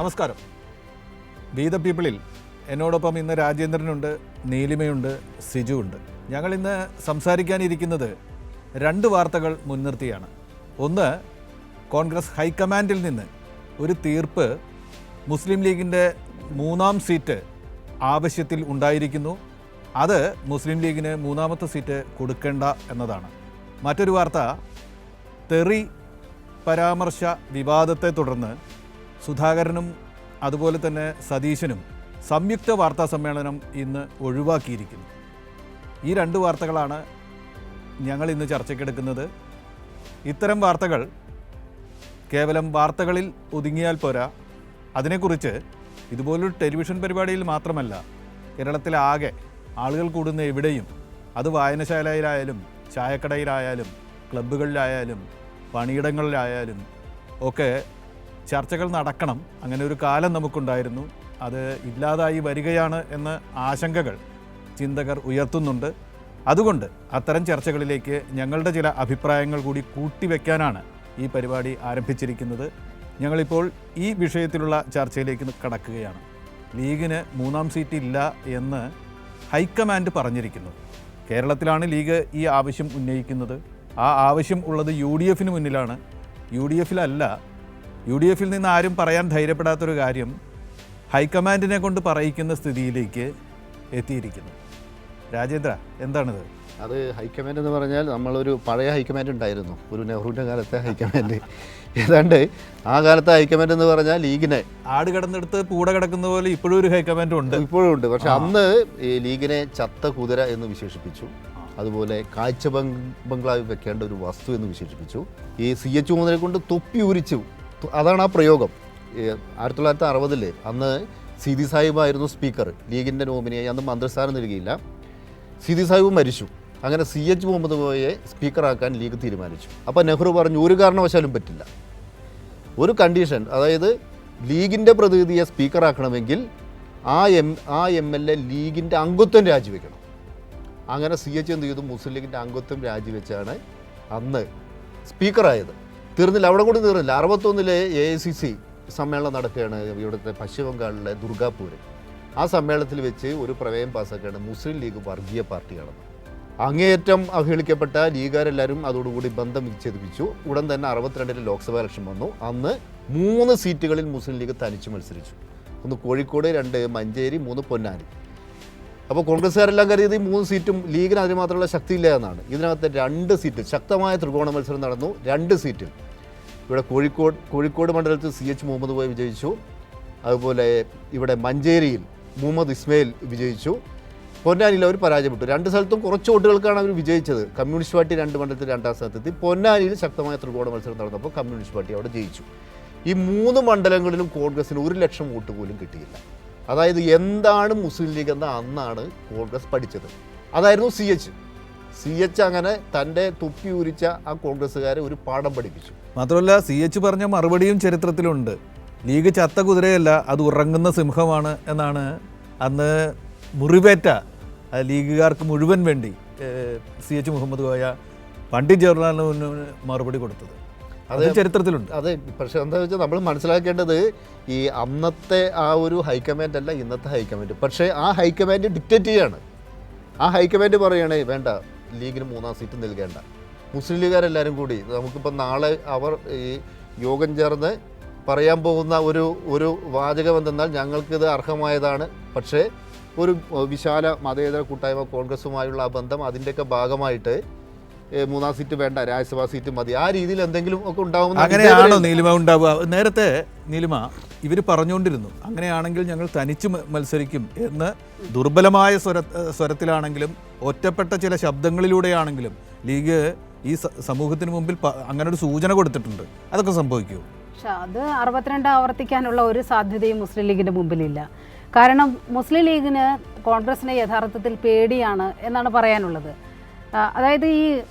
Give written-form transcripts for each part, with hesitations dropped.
നമസ്കാരം. B the പീപ്പിളിൽ എന്നോടൊപ്പം ഇന്ന് രാജേന്ദ്രനുണ്ട്, നീലിമയുണ്ട്, സിജു ഉണ്ട്. ഞങ്ങൾ ഇന്ന് സംസാരിക്കാനിരിക്കുന്നത് രണ്ട് വാർത്തകൾ മുൻനിർത്തിയാണ്. ഒന്ന്, കോൺഗ്രസ് ഹൈക്കമാൻഡിൽ നിന്ന് ഒരു തീർപ്പ് മുസ്ലിം ലീഗിൻ്റെ 3-ാം സീറ്റ് ആവശ്യത്തിൽ ഉണ്ടായിരിക്കുന്നു. അത് മുസ്ലിം ലീഗിന് 3-ാമത്തെ സീറ്റ് കൊടുക്കേണ്ട എന്നതാണ്. മറ്റൊരു വാർത്ത, തെറി പരാമർശ വിവാദത്തെ തുടർന്ന് സുധാകരനും അതുപോലെ തന്നെ സതീശനും സംയുക്ത വാർത്താ സമ്മേളനം ഇന്ന് ഒഴിവാക്കിയിരിക്കുന്നു. ഈ രണ്ട് വാർത്തകളാണ് ഞങ്ങൾ ഇന്ന് ചർച്ചയ്ക്കെടുക്കുന്നത്. ഇത്തരം വാർത്തകൾ കേവലം വാർത്തകളിൽ ഒതുങ്ങിയാൽ പോരാ, അതിനെക്കുറിച്ച് ഇതുപോലൊരു ടെലിവിഷൻ പരിപാടിയിൽ മാത്രമല്ല, കേരളത്തിലാകെ ആളുകൾ കൂടുന്ന എവിടെയും, അത് വായനശാലയിലായാലും ചായക്കടയിലായാലും ക്ലബ്ബുകളിലായാലും പണിയിടങ്ങളിലായാലും ഒക്കെ ചർച്ചകൾ നടക്കണം. അങ്ങനെ ഒരു കാലം നമുക്കുണ്ടായിരുന്നു. അത് ഇല്ലാതായി വരികയാണ് എന്ന ആശങ്കകൾ ചിന്തകർ ഉയർത്തുന്നുണ്ട്. അതുകൊണ്ട് അത്തരം ചർച്ചകളിലേക്ക് ഞങ്ങളുടെ ചില അഭിപ്രായങ്ങൾ കൂടി കൂട്ടിവെക്കാനാണ് ഈ പരിപാടി ആരംഭിച്ചിരിക്കുന്നത്. ഞങ്ങളിപ്പോൾ ഈ വിഷയത്തിലുള്ള ചർച്ചയിലേക്ക് കടക്കുകയാണ്. ലീഗിന് 3-ാം സീറ്റ് ഇല്ല എന്ന് ഹൈക്കമാൻഡ് പറഞ്ഞിരിക്കുന്നു. കേരളത്തിലാണ് ലീഗ് ഈ ആവശ്യം ഉന്നയിക്കുന്നത്. ആ ആവശ്യം ഉള്ളത് UDF മുന്നിലാണ്. UDF നിന്ന് ആരും പറയാൻ ധൈര്യപ്പെടാത്തൊരു കാര്യം ഹൈക്കമാൻഡിനെ കൊണ്ട് പറയിക്കുന്ന സ്ഥിതിയിലേക്ക് എത്തിയിരിക്കുന്നു. രാജേന്ദ്ര, എന്താണിത്? അത് ഹൈക്കമാൻഡ് എന്ന് പറഞ്ഞാൽ നമ്മളൊരു പഴയ ഹൈക്കമാൻഡ് ഉണ്ടായിരുന്നു, ഒരു നെഹ്റുവിൻ്റെ കാലത്തെ ഹൈക്കമാൻഡ്. ഏതാണ്ട് ആ കാലത്തെ ഹൈക്കമാൻഡ് എന്ന് പറഞ്ഞാൽ ലീഗിനെ ആട് കിടന്നെടുത്ത് പൂട കിടക്കുന്ന പോലെ ഇപ്പോഴും ഒരു ഹൈക്കമാൻഡ് ഉണ്ട്. ഇപ്പോഴും ഉണ്ട്. പക്ഷെ അന്ന് ഈ ലീഗിനെ ചത്ത കുതിര എന്ന് വിശേഷിപ്പിച്ചു. അതുപോലെ കാഴ്ച ബംഗ്ലാവിൽ വെക്കേണ്ട ഒരു വസ്തു എന്ന് വിശേഷിപ്പിച്ചു. ഈ CH മുതലെ കൊണ്ട് തൊപ്പി ഉരിച്ചു. അതാണ് ആ പ്രയോഗം. 1960 അന്ന് സീതി സാഹിബായിരുന്നു സ്പീക്കർ, ലീഗിൻ്റെ നോമിനിയായി. അന്ന് മന്ത്രിസ്ഥാനം നൽകിയില്ല. സീതി സാഹിബ് മരിച്ചു. അങ്ങനെ CH മുഹമ്മദ് കോയയെ സ്പീക്കറാക്കാൻ ലീഗ് തീരുമാനിച്ചു. അപ്പോൾ നെഹ്റു പറഞ്ഞു, ഒരു കാരണവശാലും പറ്റില്ല. ഒരു കണ്ടീഷൻ, അതായത് ലീഗിൻ്റെ പ്രതിനിധിയെ സ്പീക്കറാക്കണമെങ്കിൽ ആ MLA ലീഗിൻ്റെ അംഗത്വം രാജിവെക്കണം. അങ്ങനെ CH എന്ത് ചെയ്തു? മുസ്ലിം ലീഗിൻ്റെ അംഗത്വം രാജിവെച്ചാണ് അന്ന് സ്പീക്കറായത്. തീർന്നില്ല, അവിടെ കൂടി തീർന്നില്ല. 61 AICC സമ്മേളനം നടക്കുകയാണ് ഇവിടുത്തെ പശ്ചിമ ബംഗാളിലെ ദുർഗാപൂര്. ആ സമ്മേളനത്തിൽ വെച്ച് ഒരു പ്രമേയം പാസ്സാക്കുകയാണ്, മുസ്ലിം ലീഗ് വർഗീയ പാർട്ടിയാണെന്ന്. അങ്ങേയറ്റം അവഹേളിക്കപ്പെട്ട ലീഗുകാരെല്ലാവരും അതോടുകൂടി ബന്ധം വിച്ഛേദിപ്പിച്ചു. ഉടൻ തന്നെ 62 ലോക്സഭാ ഇലക്ഷൻ വന്നു. അന്ന് 3 സീറ്റുകളിൽ മുസ്ലിം ലീഗ് തനിച്ച് മത്സരിച്ചു. 1 കോഴിക്കോട്, 2 മഞ്ചേരി, 3 പൊന്നാനി. അപ്പോൾ കോൺഗ്രസ്സുകാരെല്ലാം കരുതി 3 സീറ്റും ലീഗിന് അതിന് മാത്രമുള്ള ശക്തിയില്ല എന്നാണ്. ഇതിനകത്ത് 2 സീറ്റ് ശക്തമായ ത്രികോണ മത്സരം നടന്നു. 2 സീറ്റിൽ ഇവിടെ കോഴിക്കോട് മണ്ഡലത്തിൽ CH മുഹമ്മദ് കോയ വിജയിച്ചു. അതുപോലെ ഇവിടെ മഞ്ചേരിയിൽ മുഹമ്മദ് ഇസ്മയിൽ വിജയിച്ചു. പൊന്നാനിയിൽ അവർ പരാജയപ്പെട്ടു. 2 സ്ഥലത്തും കുറച്ച് വോട്ടുകൾക്കാണ് അവർ വിജയിച്ചത്. കമ്മ്യൂണിസ്റ്റ് പാർട്ടി 2 മണ്ഡലത്തിൽ 2-ാം സ്ഥാനത്തെത്തി. പൊന്നാനിയിൽ ശക്തമായ ത്രികോണ മത്സരം നടന്നപ്പോൾ കമ്മ്യൂണിസ്റ്റ് പാർട്ടി അവിടെ ജയിച്ചു. ഈ 3 മണ്ഡലങ്ങളിലും കോൺഗ്രസിന് 1 ലക്ഷം വോട്ട് പോലും കിട്ടിയില്ല. അതായത് എന്താണ് മുസ്ലിം ലീഗ് എന്ന അന്നാണ് കോൺഗ്രസ് പഠിച്ചത്. അതായിരുന്നു CH അങ്ങനെ തൻ്റെ തൊപ്പി ഉരിച്ച ആ കോൺഗ്രസ്സുകാരെ ഒരു പാഠം പഠിപ്പിച്ചു. മാത്രമല്ല CH പറഞ്ഞ മറുപടിയും ചരിത്രത്തിലുണ്ട്. ലീഗ് ചത്ത കുതിരയല്ല, അത് ഉറങ്ങുന്ന സിംഹമാണ് എന്നാണ് അന്ന് മുറിവേറ്റ ലീഗുകാർക്ക് മുഴുവൻ വേണ്ടി CH മുഹമ്മദ് കോയ പണ്ഡിറ്റ് ജവഹർലാൽ നെഹ്റുവിന് മറുപടി കൊടുത്തത്. അത് ചരിത്രത്തിലുണ്ട്. അതെ, പക്ഷേ എന്താ വെച്ചാൽ നമ്മൾ മനസ്സിലാക്കേണ്ടത് ഈ അന്നത്തെ ആ ഒരു ഹൈക്കമാൻഡ് അല്ല ഇന്നത്തെ ഹൈക്കമാൻഡ്. പക്ഷേ ആ ഹൈക്കമാൻഡ് ഡിക്റ്റേറ്റ് ചെയ്യാണ്. ആ ഹൈക്കമാൻഡ് പറയണേ വേണ്ട, ലീഗിന് 3-ാം സീറ്റ് നൽകേണ്ട. മുസ്ലിം ലീഗുകാരെല്ലാവരും കൂടി നമുക്കിപ്പോൾ നാളെ അവർ ഈ യോഗം ചേർന്ന് പറയാൻ പോകുന്ന ഒരു വാചകം എന്തെന്നാൽ ഞങ്ങൾക്കിത് അർഹമായതാണ്. പക്ഷേ ഒരു വിശാല മതേതര കൂട്ടായ്മ കോൺഗ്രസുമായുള്ള ആ ബന്ധം, അതിൻ്റെയൊക്കെ ഭാഗമായിട്ട് 3-ാം സീറ്റ് വേണ്ട, രാജ്യസഭാ സീറ്റ് മതി, ആ രീതിയിൽ എന്തെങ്കിലും ഒക്കെ ഉണ്ടാവുന്ന. അങ്ങനെയാണോ നീലിമ ഉണ്ടാവുക? നേരത്തെ നീലിമ ഇവർ പറഞ്ഞുകൊണ്ടിരുന്നു, അങ്ങനെയാണെങ്കിൽ ഞങ്ങൾ തനിച്ച് മത്സരിക്കും എന്ന്. ദുർബലമായ സ്വരത്തിലാണെങ്കിലും ഒറ്റപ്പെട്ട ചില ശബ്ദങ്ങളിലൂടെയാണെങ്കിലും ലീഗ് ഈ സമൂഹത്തിന് മുമ്പിൽ അങ്ങനെ ഒരു സൂചന കൊടുത്തിട്ടുണ്ട്. അതൊക്കെ സംഭവിക്കുമോ? പക്ഷെ അത് 62 ആവർത്തിക്കാനുള്ള ഒരു സാധ്യതയും മുസ്ലിം ലീഗിൻ്റെ മുമ്പിലില്ല. കാരണം മുസ്ലിം ലീഗിന് കോൺഗ്രസിനെ യഥാർത്ഥത്തിൽ പേടിയാണ് എന്നാണ് പറയാനുള്ളത്. അതായത്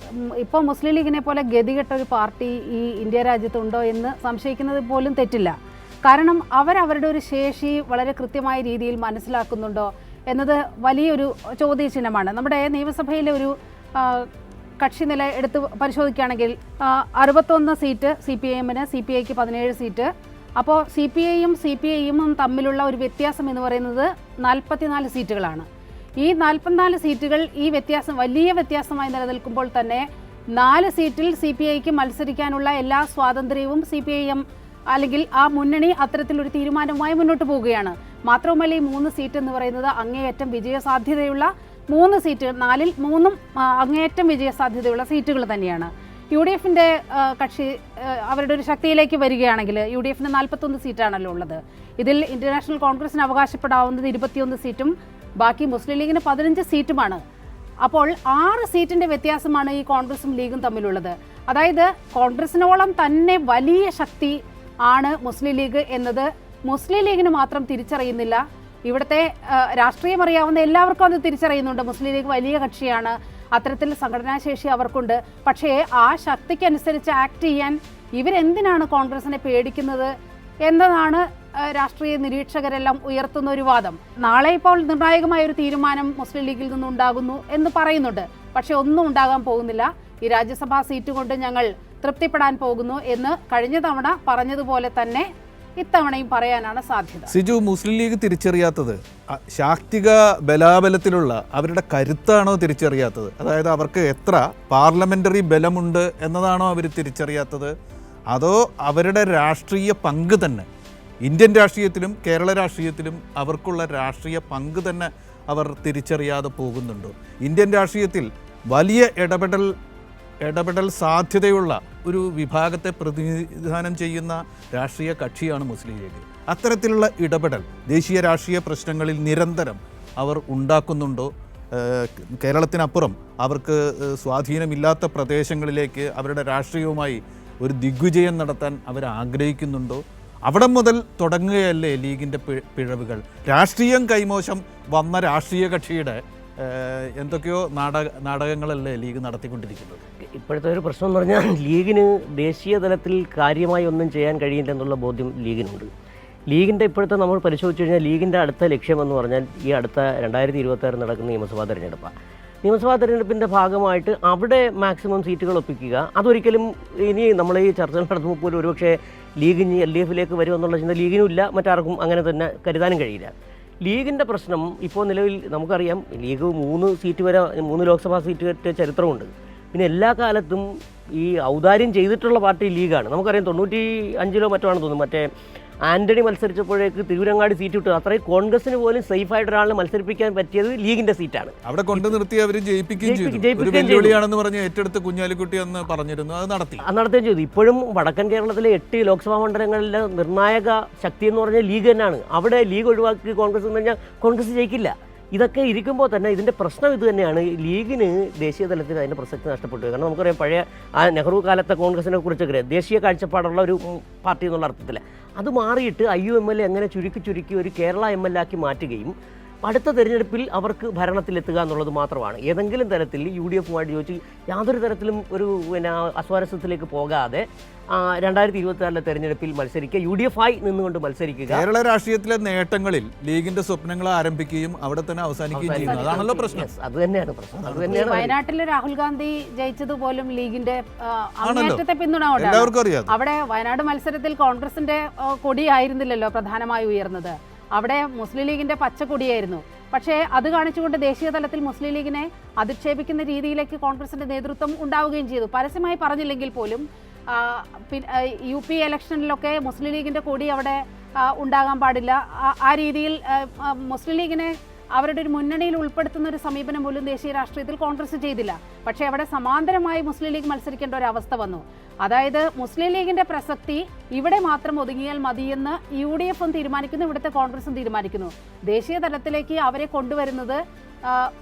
ഇപ്പോൾ മുസ്ലിം ലീഗിനെ പോലെ ഗതികെട്ട ഒരു പാർട്ടി ഈ ഇന്ത്യ രാജ്യത്തുണ്ടോ എന്ന് സംശയിക്കുന്നത് പോലും തെറ്റില്ല. കാരണം അവരവരുടെ ഒരു ശേഷി വളരെ കൃത്യമായ രീതിയിൽ മനസ്സിലാക്കുന്നുണ്ടോ എന്നത് വലിയൊരു ചോദ്യചിഹ്നമാണ്. നമ്മുടെ നിയമസഭയിലെ ഒരു കക്ഷി നില എടുത്ത് പരിശോധിക്കുകയാണെങ്കിൽ 61 സീറ്റ് CPIM-ന്, CPI-ക്ക് 17 സീറ്റ്, അപ്പോൾ CPIയും തമ്മിലുള്ള ഒരു വ്യത്യാസം എന്ന് പറയുന്നത് 44 സീറ്റുകളാണ്. ഈ 44 സീറ്റുകൾ ഈ വ്യത്യാസം വലിയ വ്യത്യാസമായി നിലനിൽക്കുമ്പോൾ തന്നെ 4 സീറ്റിൽ CPIക്ക് മത്സരിക്കാനുള്ള എല്ലാ സ്വാതന്ത്ര്യവും CPIM അല്ലെങ്കിൽ ആ മുന്നണി അത്തരത്തിലൊരു തീരുമാനവുമായി മുന്നോട്ട് പോവുകയാണ്. മാത്രവുമല്ല ഈ 3 സീറ്റ് എന്ന് പറയുന്നത് അങ്ങേയറ്റം വിജയസാധ്യതയുള്ള 3 സീറ്റ്, 4ൽ 3ഉം അങ്ങേയറ്റം വിജയസാധ്യതയുള്ള സീറ്റുകൾ തന്നെയാണ്. UDFിൻ്റെ കക്ഷി അവരുടെ ഒരു ശക്തിയിലേക്ക് വരികയാണെങ്കിൽ UDFിന് 41 സീറ്റാണല്ലോ ഉള്ളത്. ഇതിൽ ഇന്റർനാഷണൽ കോൺഗ്രസിന് അവകാശപ്പെടാവുന്നത് 21 സീറ്റും ബാക്കി മുസ്ലിം ലീഗിന് 15 സീറ്റുമാണ്. അപ്പോൾ 6 സീറ്റിൻ്റെ വ്യത്യാസമാണ് ഈ കോൺഗ്രസും ലീഗും തമ്മിലുള്ളത്. അതായത് കോൺഗ്രസിനോളം തന്നെ വലിയ ശക്തി ആണ് മുസ്ലിം ലീഗ് എന്നത് മുസ്ലിം ലീഗിന് മാത്രം തിരിച്ചറിയുന്നില്ല. ഇവിടുത്തെ രാഷ്ട്രീയം അറിയാവുന്ന എല്ലാവർക്കും അത് തിരിച്ചറിയുന്നുണ്ട്. മുസ്ലിം ലീഗ് വലിയ കക്ഷിയാണ്, അത്തരത്തിൽ സംഘടനാശേഷി അവർക്കുണ്ട്. പക്ഷേ ആ ശക്തിക്കനുസരിച്ച് ആക്ട് ചെയ്യാൻ ഇവരെന്തിനാണ് കോൺഗ്രസിനെ പേടിക്കുന്നത് എന്നതാണ് രാഷ്ട്രീയ നിരീക്ഷകരെല്ലാം ഉയർത്തുന്ന ഒരു വാദം. നാളെ ഇപ്പോൾ നിർണായകമായ ഒരു തീരുമാനം മുസ്ലിം ലീഗിൽ നിന്നുണ്ടാകുന്നു എന്ന് പറയുന്നുണ്ട്. പക്ഷെ ഒന്നും ഉണ്ടാകാൻ പോകുന്നില്ല. ഈ രാജ്യസഭാ സീറ്റ് കൊണ്ട് ഞങ്ങൾ തൃപ്തിപ്പെടാൻ പോകുന്നു എന്ന് കഴിഞ്ഞ തവണ പറഞ്ഞതുപോലെ തന്നെ ഇത്തവണയും പറയാനാണ് സാധ്യത. സിജു, മുസ്ലിം ലീഗ് തിരിച്ചറിയാത്തത് ശാക്തിക ബലാബലത്തിലുള്ള അവരുടെ കരുത്താണോ തിരിച്ചറിയാത്തത്? അതായത് അവർക്ക് എത്ര പാർലമെന്ററി ബലമുണ്ട് എന്നതാണോ അവർ തിരിച്ചറിയാത്തത്? അതോ അവരുടെ രാഷ്ട്രീയ പങ്ക് തന്നെ, ഇന്ത്യൻ രാഷ്ട്രീയത്തിലും കേരള രാഷ്ട്രീയത്തിലും അവർക്കുള്ള രാഷ്ട്രീയ പങ്ക് തന്നെ അവർ തിരിച്ചറിയാതെ പോകുന്നുണ്ടോ? ഇന്ത്യൻ രാഷ്ട്രീയത്തിൽ വലിയ ഇടപെടൽ സാധ്യതയുള്ള ഒരു വിഭാഗത്തെ പ്രതിനിധാനം ചെയ്യുന്ന രാഷ്ട്രീയ കക്ഷിയാണ് മുസ്ലിം ലീഗ്. അത്തരത്തിലുള്ള ഇടപെടൽ ദേശീയ രാഷ്ട്രീയ പ്രശ്നങ്ങളിൽ നിരന്തരം അവർ ഉണ്ടാക്കുന്നുണ്ടോ? കേരളത്തിനപ്പുറം അവർക്ക് സ്വാധീനമില്ലാത്ത പ്രദേശങ്ങളിലേക്ക് അവരുടെ രാഷ്ട്രീയവുമായി ഒരു ദിഗ്വിജയം നടത്താൻ അവർ ആഗ്രഹിക്കുന്നുണ്ടോ? അവിടെ മുതൽ തുടങ്ങുകയല്ലേ ലീഗിൻ്റെ പിഴവുകൾ? രാഷ്ട്രീയം കൈമോശം വന്ന രാഷ്ട്രീയ കക്ഷിയുടെ എന്തൊക്കെയോ നാടകങ്ങളല്ലേ ലീഗ് നടത്തിക്കൊണ്ടിരിക്കുന്നത്? ഇപ്പോഴത്തെ ഒരു പ്രശ്നം എന്ന് പറഞ്ഞാൽ ലീഗിന് ദേശീയ തലത്തിൽ കാര്യമായി ഒന്നും ചെയ്യാൻ കഴിയില്ലെന്നുള്ള ബോധ്യം ലീഗിനുണ്ട്. ലീഗിൻ്റെ ഇപ്പോഴത്തെ നമ്മൾ പരിശോധിച്ച് കഴിഞ്ഞാൽ ലീഗിൻ്റെ അടുത്ത ലക്ഷ്യമെന്ന് പറഞ്ഞാൽ ഈ അടുത്ത 2026 നടക്കുന്ന നിയമസഭാ തെരഞ്ഞെടുപ്പാണ്. നിയമസഭാ തെരഞ്ഞെടുപ്പിൻ്റെ ഭാഗമായിട്ട് അവിടെ മാക്സിമം സീറ്റുകൾ ഒപ്പിക്കുക. അതൊരിക്കലും ഇനി നമ്മൾ ഈ ചർച്ചകൾ നടത്തുമ്പോൾ പോലും ഒരുപക്ഷെ ലീഗ് ഇനി LDFിലേക്ക് വരുമെന്നുള്ള ചിന്ത ലീഗിനും ഇല്ല, മറ്റാർക്കും അങ്ങനെ തന്നെ കരുതാനും കഴിയില്ല. ലീഗിൻ്റെ പ്രശ്നം ഇപ്പോൾ നിലവിൽ നമുക്കറിയാം, ലീഗ് 3 സീറ്റ് വരെ 3 ലോക്സഭാ സീറ്റ് ചരിത്രമുണ്ട്. പിന്നെ എല്ലാ കാലത്തും ഈ ഔദാര്യം ചെയ്തിട്ടുള്ള പാർട്ടി ലീഗാണ്. നമുക്കറിയാം 95 മറ്റോ ആണെന്ന് തോന്നുന്നു, മറ്റേ ആൻ്റണി മത്സരിച്ചപ്പോഴേക്ക് തിരുവരങ്ങാടി സീറ്റ് കിട്ടും. അത്രയും കോൺഗ്രസിന് പോലും സേഫായിട്ട് ഒരാളിനെ മത്സരിപ്പിക്കാൻ പറ്റിയത് ലീഗിൻ്റെ സീറ്റാണ്. അവിടെ കൊണ്ടു നിർത്തി അവർ ജയിപ്പിക്കുകയും ചെയ്തു. പറഞ്ഞ് ഏറ്റെടുത്ത് കുഞ്ഞാലിക്കുട്ടി എന്ന് പറഞ്ഞിരുന്നു, അത് നടത്തുകയും ചെയ്തു. ഇപ്പോഴും വടക്കൻ കേരളത്തിലെ 8 ലോക്സഭാ മണ്ഡലങ്ങളിലെ നിർണായക ശക്തി എന്ന് പറഞ്ഞാൽ ലീഗ് തന്നെയാണ്. അവിടെ ലീഗ് ഒഴിവാക്കി കോൺഗ്രസ് എന്ന് പറഞ്ഞാൽ കോൺഗ്രസ് ജയിക്കില്ല. ഇതൊക്കെ ഇരിക്കുമ്പോൾ തന്നെ ഇതിൻ്റെ പ്രശ്നം ഇത് തന്നെയാണ്. ലീഗിന് ദേശീയ തലത്തിൽ അതിൻ്റെ പ്രസക്തി നഷ്ടപ്പെട്ടു. കാരണം നമുക്കറിയാം, പഴയ ആ നെഹ്റു കാലത്തെ കോൺഗ്രസിനെ കുറിച്ചൊക്കെ ദേശീയ കാഴ്ചപ്പാടുള്ള ഒരു പാർട്ടി എന്നുള്ള അർത്ഥത്തിൽ അത് മാറിയിട്ട് IUML എങ്ങനെ ചുരുക്കി ഒരു കേരള ML ആക്കി മാറ്റുകയും അടുത്ത തെരഞ്ഞെടുപ്പിൽ അവർക്ക് ഭരണത്തിലെത്തുക എന്നുള്ളത് മാത്രമാണ്. ഏതെങ്കിലും തരത്തിൽ UDFുമായിട്ട് ചോദിച്ച് യാതൊരു തരത്തിലും ഒരു അസ്വാരസ്യത്തിലേക്ക് പോകാതെ 2026 തെരഞ്ഞെടുപ്പിൽ മത്സരിക്കുക, UDF ആയി നിന്നുകൊണ്ട് മത്സരിക്കുക. കേരള രാഷ്ട്രീയത്തിലെ നേട്ടങ്ങളിൽ ലീഗിന്റെ സ്വപ്നങ്ങൾ ആരംഭിക്കുകയും അവിടെ തന്നെ അവസാനിക്കുകയും ചെയ്യുന്നു. അതാണല്ലോ പ്രശ്നം. അത് തന്നെയാണ് പ്രശ്നം. വയനാട്ടിൽ രാഹുൽ ഗാന്ധി ജയിച്ചതുപോലും ലീഗിന്റെ അങ്ങേറ്റത്തെ പിന്തുണ എല്ലാവർക്കും അറിയാം. അവിടെ വയനാട് മത്സരത്തിൽ കോൺഗ്രസിന്റെ കൊടിയായിരുന്നില്ലല്ലോ പ്രധാനമായി ഉയർന്നത്, അവിടെ മുസ്ലിം ലീഗിന്റെ പച്ചക്കൊടിയായിരുന്നു. പക്ഷേ അത് കാണിച്ചുകൊണ്ട് ദേശീയ തലത്തിൽ മുസ്ലിം ലീഗിനെ അധിക്ഷേപിക്കുന്ന രീതിയിലേക്ക് കോൺഗ്രസിന്റെ നേതൃത്വം ഉണ്ടാവുകയും ചെയ്തു. പരസ്യമായി പറഞ്ഞില്ലെങ്കിൽ പോലും UP ഇലക്ഷനിലൊക്കെ മുസ്ലിം ലീഗിന്റെ കൊടി അവിടെ ഉണ്ടാകാൻ പാടില്ല, ആ രീതിയിൽ മുസ്ലിം ലീഗിനെ അവരുടെ ഒരു മുന്നണിയിൽ ഉൾപ്പെടുത്തുന്ന ഒരു സമീപനം പോലും ദേശീയ രാഷ്ട്രീയത്തിൽ കോൺഗ്രസ് ചെയ്തില്ല. പക്ഷേ അവിടെ സമാന്തരമായി മുസ്ലിം ലീഗ് മത്സരിക്കേണ്ട ഒരു അവസ്ഥ വന്നു. അതായത് മുസ്ലിം ലീഗിന്റെ പ്രസക്തി ഇവിടെ മാത്രം ഒതുങ്ങിയാൽ മതിയെന്ന് UDFും തീരുമാനിക്കുന്നു, ഇവിടുത്തെ കോൺഗ്രസും തീരുമാനിക്കുന്നു. ദേശീയ തലത്തിലേക്ക് അവരെ കൊണ്ടുവരുന്നത്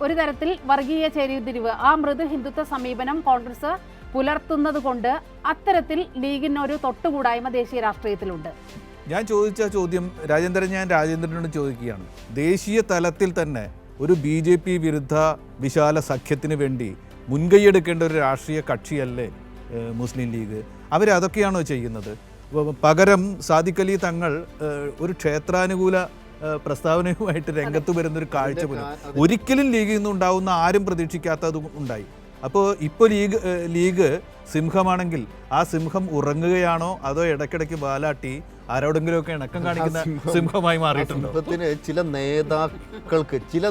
ഒരു തരത്തിൽ വർഗീയ ചേരിതിരിവ്, ആ മൃദു ഹിന്ദുത്വ സമീപനം കോൺഗ്രസ് പുലർത്തുന്നത് കൊണ്ട് അത്തരത്തിൽ ലീഗിനൊരു തൊട്ടുകൂടായ്മ ദേശീയ രാഷ്ട്രീയത്തിലുണ്ട്. ഞാൻ ചോദിച്ച ചോദ്യം ഞാൻ രാജേന്ദ്രനോട് ചോദിക്കുകയാണ്. ദേശീയ തലത്തിൽ തന്നെ ഒരു BJP വിരുദ്ധ വിശാല സഖ്യത്തിന് വേണ്ടി മുൻകൈയെടുക്കേണ്ട ഒരു രാഷ്ട്രീയ കക്ഷിയല്ലേ മുസ്ലിം ലീഗ്? അവരതൊക്കെയാണോ ചെയ്യുന്നത്? പകരം സാദിഖ് അലി തങ്ങൾ ഒരു ക്ഷേത്രാനുകൂല പ്രസ്താവനയുമായിട്ട് രംഗത്ത് വരുന്നൊരു കാഴ്ച പോലും ഒരിക്കലും ലീഗിൽ നിന്നുണ്ടാവുന്ന ആരും പ്രതീക്ഷിക്കാത്തതും ഉണ്ടായി. അപ്പോൾ ഇപ്പോൾ ലീഗ് സിംഹമാണെങ്കിൽ ആ സിംഹം ഉറങ്ങുകയാണോ അതോ ഇടയ്ക്കിടയ്ക്ക് വാലാട്ടി ആരോടെങ്കിലുമൊക്കെ ഇണക്കം കാണിക്കുന്ന സിംഹമായി മാറിയിട്ടുണ്ടോ? സിംഹത്തിന് ചില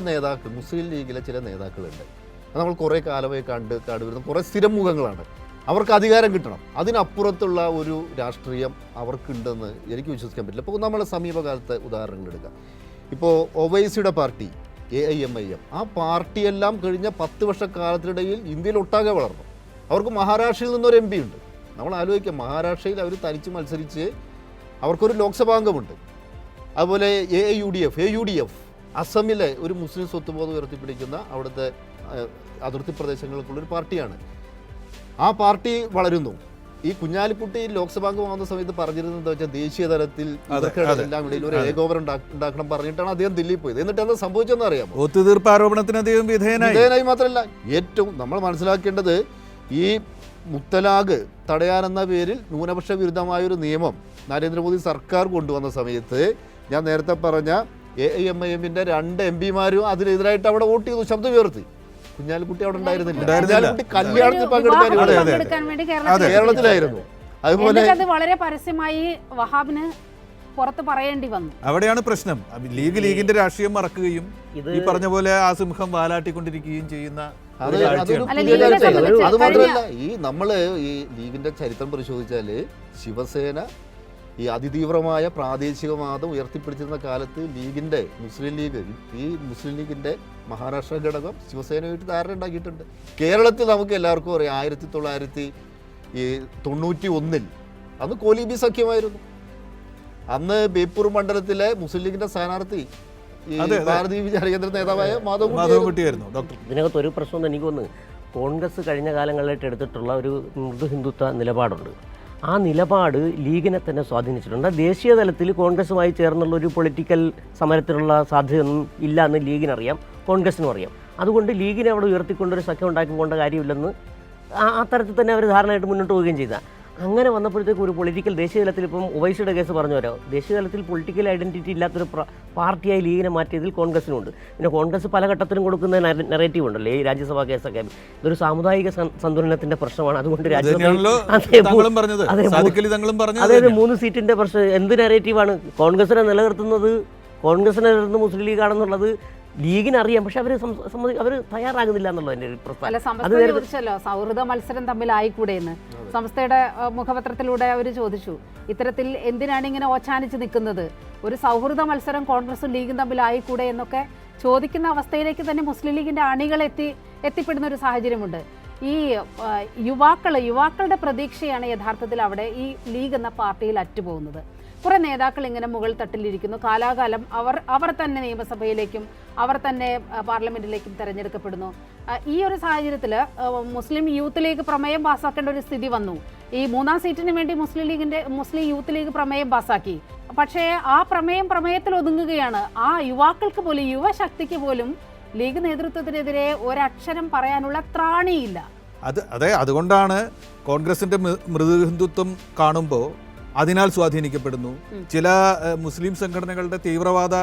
നേതാക്കൾ മുസ്ലിം ലീഗിലെ ചില നേതാക്കളുണ്ട്. അത് നമ്മൾ കുറേ കാലമായി കണ്ടുവരുന്ന കുറേ സ്ഥിരം മുഖങ്ങളാണ്. അവർക്ക് അധികാരം കിട്ടണം, അതിനപ്പുറത്തുള്ള ഒരു രാഷ്ട്രീയം അവർക്കുണ്ടെന്ന് എനിക്ക് വിശ്വസിക്കാൻ പറ്റില്ല. ഇപ്പോൾ നമ്മൾ സമീപകാലത്തെ ഉദാഹരണങ്ങൾ എടുക്കാം. ഇപ്പോൾ ഒവൈസിയുടെ പാർട്ടി AIMIM, ആ പാർട്ടിയെല്ലാം കഴിഞ്ഞ 10 വർഷക്കാലത്തിനിടയിൽ ഇന്ത്യയിൽ ഒട്ടാകെ വളർന്നു. അവർക്ക് മഹാരാഷ്ട്രയിൽ നിന്നൊരു MP ഉണ്ട്. നമ്മൾ ആലോചിക്കാം, മഹാരാഷ്ട്രയിൽ അവർ തനിച്ച് മത്സരിച്ച് അവർക്കൊരു ലോക്സഭാംഗമുണ്ട്. അതുപോലെ AUDF അസമിലെ ഒരു മുസ്ലിം സ്വത്വബോധം ഉയർത്തിപ്പിടിക്കുന്ന അവിടുത്തെ അതിർത്തി പ്രദേശങ്ങൾക്കുള്ളൊരു പാർട്ടിയാണ്. ആ പാർട്ടി വളരുന്നു. ഈ കുഞ്ഞാലിക്കുട്ടി ലോക്സഭാംഗമാകുന്ന സമയത്ത് പറഞ്ഞിരുന്നത് എന്താ വെച്ചാൽ ദേശീയ തലത്തിൽ എല്ലാം ഇടയിൽ ഒരു ഏകോപനം ഉണ്ടാക്കണം പറഞ്ഞിട്ടാണ് അദ്ദേഹം ദില്ലിയിൽ പോയത്. എന്നിട്ട് എന്താ സംഭവിച്ചെന്ന് അറിയാമോ? ഒത്തുതീർപ്പ് ആരോപണത്തിന് അദ്ദേഹം വിധേയനായി മാത്രമല്ല, ഏറ്റവും നമ്മൾ മനസ്സിലാക്കേണ്ടത് ഈ മുത്തലാഖ് തടയാനെന്ന പേരിൽ ന്യൂനപക്ഷ വിരുദ്ധമായൊരു നിയമം നരേന്ദ്രമോദി സർക്കാർ കൊണ്ടുവന്ന സമയത്ത് ഞാൻ നേരത്തെ പറഞ്ഞ AIMIM-ന്റെ 2 MP-മാരും അതിനെതിരായിട്ട് അവിടെ വോട്ട് ചെയ്തു, ശബ്ദം ഉയർത്തി. കുഞ്ഞാലിക്കുട്ടി അവിടെ ഉണ്ടായിരുന്നില്ല. കുഞ്ഞാലിക്കുട്ടി കല്യാണത്തിൽ പങ്കെടുക്കാൻ വേണ്ടി കേരളത്തിലായിരുന്നു. അതുപോലെ വളരെ പരസ്യമായി വഹാബിന് പുറത്ത് പറയേണ്ടി വന്നു. അവിടെയാണ് പ്രശ്നം. ലീഗിന്റെ രാഷ്ട്രീയം മറക്കുകയും ഈ പറഞ്ഞ പോലെ ആ സിംഹം വാലാട്ടിക്കൊണ്ടിരിക്കുകയും ചെയ്യുന്ന അത് മാത്രമല്ല, ഈ നമ്മള് ഈ ലീഗിന്റെ ചരിത്രം പരിശോധിച്ചാല് ശിവസേന ഈ അതിതീവ്രമായ പ്രാദേശികവാദം ഉയർത്തിപ്പിടിച്ചിരുന്ന കാലത്ത് മുസ്ലിം ലീഗിന്റെ മഹാരാഷ്ട്ര ഘടകം ശിവസേനയായിട്ട് ധാരണ ഉണ്ടാക്കിയിട്ടുണ്ട്. കേരളത്തിൽ നമുക്ക് എല്ലാവർക്കും അറിയാം 1991 അന്ന് കോലീബി സഖ്യമായിരുന്നു. അന്ന് ബേപ്പൂർ മണ്ഡലത്തിലെ മുസ്ലിം ലീഗിന്റെ സ്ഥാനാർത്ഥി ഭാരതീയ വിചാരകേന്ദ്ര നേതാവായ മാധവൻകുട്ടിയായിരുന്നു. ഇതിനകത്ത് ഒരു പ്രശ്നം എനിക്ക് തോന്നുന്നു, കോൺഗ്രസ് കഴിഞ്ഞ കാലങ്ങളിലായിട്ട് എടുത്തിട്ടുള്ള ഒരു മൃദു ഹിന്ദുത്വ നിലപാടുണ്ട്. ആ നിലപാട് ലീഗിനെ തന്നെ സ്വാധീനിച്ചിട്ടുണ്ട്. ദേശീയ തലത്തിൽ കോൺഗ്രസുമായി ചേർന്നുള്ള ഒരു പൊളിറ്റിക്കൽ സമരത്തിനുള്ള സാധ്യതയൊന്നും ഇല്ല എന്ന് ലീഗിനറിയാം, കോൺഗ്രസിനും അറിയാം. അതുകൊണ്ട് ലീഗിനെ അവിടെ ഉയർത്തിക്കൊണ്ടൊരു സഖ്യം ഉണ്ടാക്കിക്കൊണ്ട കാര്യമില്ലെന്ന് ആ തരത്തിൽ തന്നെ അവർ ധാരണയായിട്ട് മുന്നോട്ട് പോവുകയും ചെയ്ത. അങ്ങനെ വന്നപ്പോഴത്തേക്ക് ഒരു പൊളിറ്റിക്കൽ ദേശീയ തലത്തിൽ ഇപ്പം ഒവൈസിയുടെ കേസ് പറഞ്ഞു വരാം, ദേശീയ തലത്തിൽ പൊളിറ്റിക്കൽ ഐഡൻറ്റിറ്റി ഇല്ലാത്തൊരു പാർട്ടിയായി ലീഗിനെ മാറ്റിയതിൽ കോൺഗ്രസിനുണ്ട്. പിന്നെ കോൺഗ്രസ് പല ഘട്ടത്തിലും കൊടുക്കുന്ന നെറേറ്റീവ് ഉണ്ടല്ലോ, ഈ രാജ്യസഭാ കേസൊക്കെ ഇതൊരു സാമുദായിക സന്തുലനത്തിന്റെ പ്രശ്നമാണ്. അതുകൊണ്ട് അതായത് 3 സീറ്റിന്റെ പ്രശ്നം എന്ത് നെറേറ്റീവാണ്? കോൺഗ്രസിനെ നിലനിർത്തുന്നത് മുസ്ലിം ലീഗാണെന്നുള്ളത് ലീഗിനറിയാം, പക്ഷെ അവർ തയ്യാറാകുന്നില്ല എന്നുള്ളതിന്റെ ഒരു പ്രശ്നം. സൗഹൃദ മത്സരം തമ്മിലായിക്കൂടെ എന്ന് സംസ്ഥയുടെ മുഖപത്രത്തിലൂടെ അവർ ചോദിച്ചു. ഇത്തരത്തിൽ എന്തിനാണ് ഇങ്ങനെ ഓച്ചാനിച്ച് നിൽക്കുന്നത്? ഒരു സൗഹൃദ മത്സരം കോൺഗ്രസും ലീഗും തമ്മിലായിക്കൂടെ എന്നൊക്കെ ചോദിക്കുന്ന അവസ്ഥയിലേക്ക് തന്നെ മുസ്ലിം ലീഗിന്റെ അണികൾ എത്തിപ്പെടുന്ന ഒരു സാഹചര്യമുണ്ട്. ഈ യുവാക്കളുടെ പ്രതീക്ഷയാണ് യഥാർത്ഥത്തിൽ അവിടെ ഈ ലീഗ് എന്ന പാർട്ടിയിൽ അറ്റുപോകുന്നത്. കുറേ നേതാക്കൾ ഇങ്ങനെ മുകൾ തട്ടിലിരിക്കുന്നു. കാലാകാലം അവർ തന്നെ നിയമസഭയിലേക്കും അവർ തന്നെ പാർലമെന്റിലേക്കും തിരഞ്ഞെടുക്കപ്പെടുന്നു. ഈ ഒരു സാഹചര്യത്തിൽ മുസ്ലിം യൂത്ത് ലീഗ് പ്രമേയം പാസ്സാക്കേണ്ട ഒരു സ്ഥിതി വന്നു. ഈ 3-ാം സീറ്റിന് വേണ്ടി മുസ്ലിം യൂത്ത് ലീഗ് പ്രമേയം പാസ്സാക്കി. പക്ഷേ ആ പ്രമേയത്തിൽ ഒതുങ്ങുകയാണ്. ആ യുവാക്കൾക്ക് പോലും, യുവശക്തിക്ക് പോലും ലീഗ് നേതൃത്വത്തിനെതിരെ ഒരക്ഷരം പറയാനുള്ള ത്രാണിയില്ല. അതുകൊണ്ടാണ് കോൺഗ്രസിന്റെ മൃദു ഹിന്ദുത്വം കാണുമ്പോൾ അതിനാൽ സ്വാധീനിക്കപ്പെടുന്നു. ചില മുസ്ലിം സംഘടനകളുടെ തീവ്രവാദ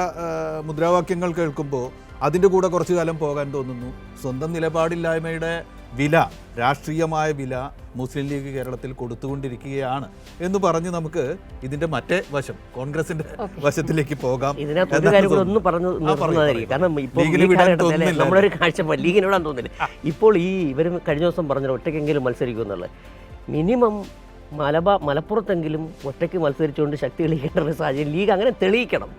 മുദ്രാവാക്യങ്ങൾ കേൾക്കുമ്പോൾ അതിൻ്റെ കൂടെ കുറച്ചു കാലം പോകാൻ തോന്നുന്നു. സ്വന്തം നിലപാടില്ലായ്മയുടെ വില, രാഷ്ട്രീയമായ വില മുസ്ലിം ലീഗ് കേരളത്തിൽ കൊടുത്തുകൊണ്ടിരിക്കുകയാണ് എന്ന് പറഞ്ഞ് നമുക്ക് ഇതിന്റെ മറ്റേ വശം, കോൺഗ്രസിന്റെ വശത്തിലേക്ക് പോകാം. നമ്മളൊരു കാഴ്ചപ്പാട് ലീഗിനോടാൻ തോന്നില്ല. ഇപ്പോൾ ഇവർ കഴിഞ്ഞ ദിവസം പറഞ്ഞ ഒറ്റയ്ക്കെങ്കിലും മത്സരിക്കും എന്നുള്ളത്, മിനിമം മലപ്പുറത്തെങ്കിലും ഒറ്റയ്ക്ക് മത്സരിച്ചുകൊണ്ട് ശക്തി തെളിയിക്കേണ്ട ഒരു സാഹചര്യം ലീഗ് അങ്ങനെ തെളിയിക്കണം.